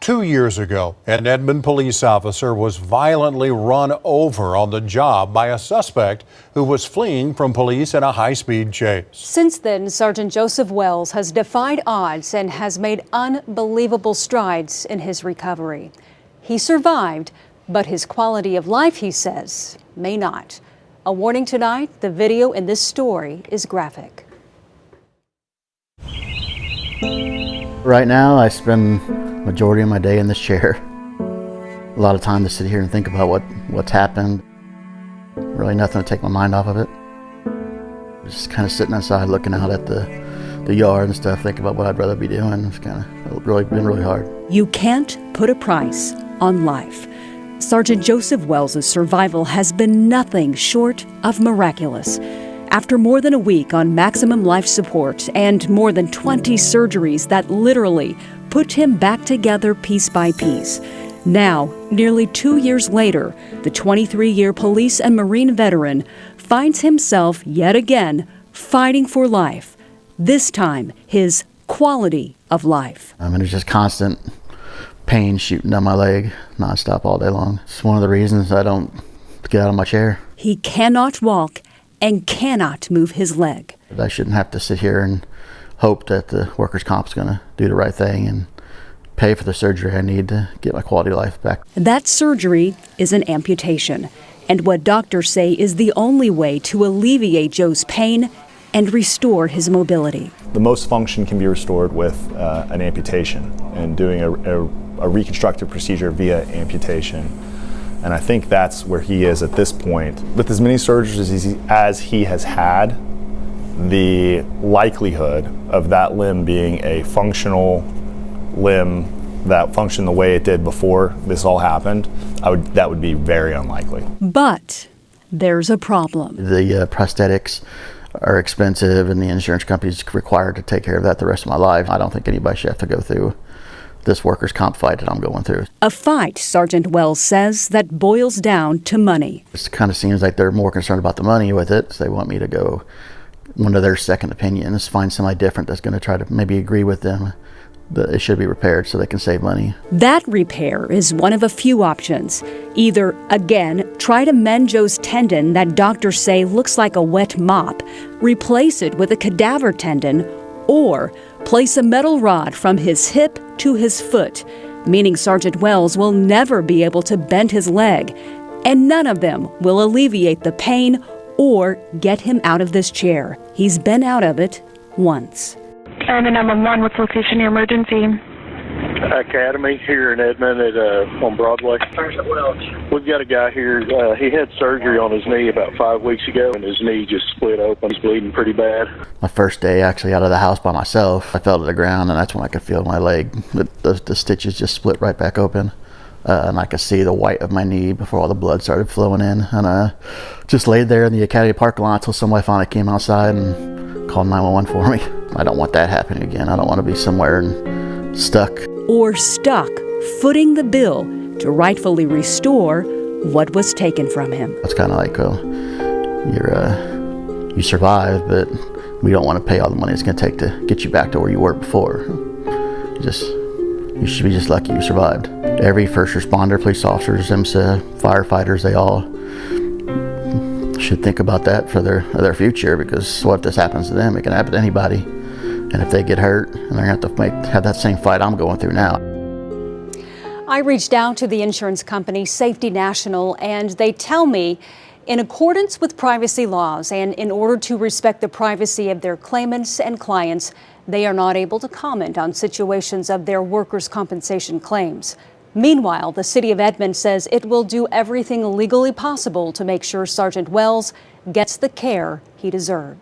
2 years ago, an Edmond police officer was violently run over on the job by a suspect who was fleeing from police in a high-speed chase. Since then, Sergeant Joseph Wells has defied odds and has made unbelievable strides in his recovery. He survived, but his quality of life, he says, may not. A warning tonight, the video in this story is graphic. Right now, I spend majority of my day in this chair. A lot of time to sit here and think about what's happened. Really nothing to take my mind off of it. Just kind of sitting outside looking out at the yard and stuff, thinking about what I'd rather be doing. It's kind of been really hard. You can't put a price on life. Sergeant Joseph Wells' survival has been nothing short of miraculous. After more than a week on maximum life support and more than 20 surgeries that literally put him back together piece by piece. Now, nearly 2 years later, the 23-year police and Marine veteran finds himself yet again fighting for life. This time, his quality of life. I mean, there's just constant pain shooting down my leg nonstop all day long. It's one of the reasons I don't get out of my chair. He cannot walk and cannot move his leg. I shouldn't have to sit here and hope that the workers' comp is going to do the right thing and pay for the surgery I need to get my quality of life back. That surgery is an amputation, and what doctors say is the only way to alleviate Joe's pain and restore his mobility. The most function can be restored with an amputation and doing a reconstructive procedure via amputation. And I think that's where he is at this point. With as many surgeries as he has had, the likelihood of that limb being a functional limb that functioned the way it did before this all happened, that would be very unlikely. But there's a problem. The prosthetics are expensive and the insurance company's required to take care of that the rest of my life. I don't think anybody should have to go through this workers' comp fight that I'm going through. A fight, Sergeant Wells says, that boils down to money. It kind of seems like they're more concerned about the money with it, so they want me to go one of their second opinions, find somebody different that's going to try to maybe agree with them that it should be repaired so they can save money. That repair is one of a few options. Either, again, try to mend Joe's tendon that doctors say looks like a wet mop, replace it with a cadaver tendon, or place a metal rod from his hip to his foot, meaning Sergeant Wells will never be able to bend his leg, and none of them will alleviate the pain or get him out of this chair. He's been out of it once. And the 911, what's location your emergency? Academy here in Edmond on Broadway. We've got a guy here, he had surgery on his knee about 5 weeks ago and his knee just split open. He's bleeding pretty bad. My first day actually out of the house by myself, I fell to the ground and that's when I could feel my leg. The stitches just split right back open. And I could see the white of my knee before all the blood started flowing in. And I just laid there in the Academy parking lot until somebody finally came outside and called 911 for me. I don't want that happening again. I don't want to be somewhere and stuck. Or stuck, footing the bill to rightfully restore what was taken from him. It's kind of like, well, you survived, but we don't want to pay all the money it's going to take to get you back to where you were before. You should be just lucky you survived. Every first responder, police officers, IMSA, firefighters, they all should think about that for their future, because what if this happens to them? It can happen to anybody. And if they get hurt, and they're going to have to have that same fight I'm going through now. I reached out to the insurance company Safety National, and they tell me, in accordance with privacy laws and in order to respect the privacy of their claimants and clients, they are not able to comment on situations of their workers' compensation claims. Meanwhile, the city of Edmond says it will do everything legally possible to make sure Sergeant Wells gets the care he deserves.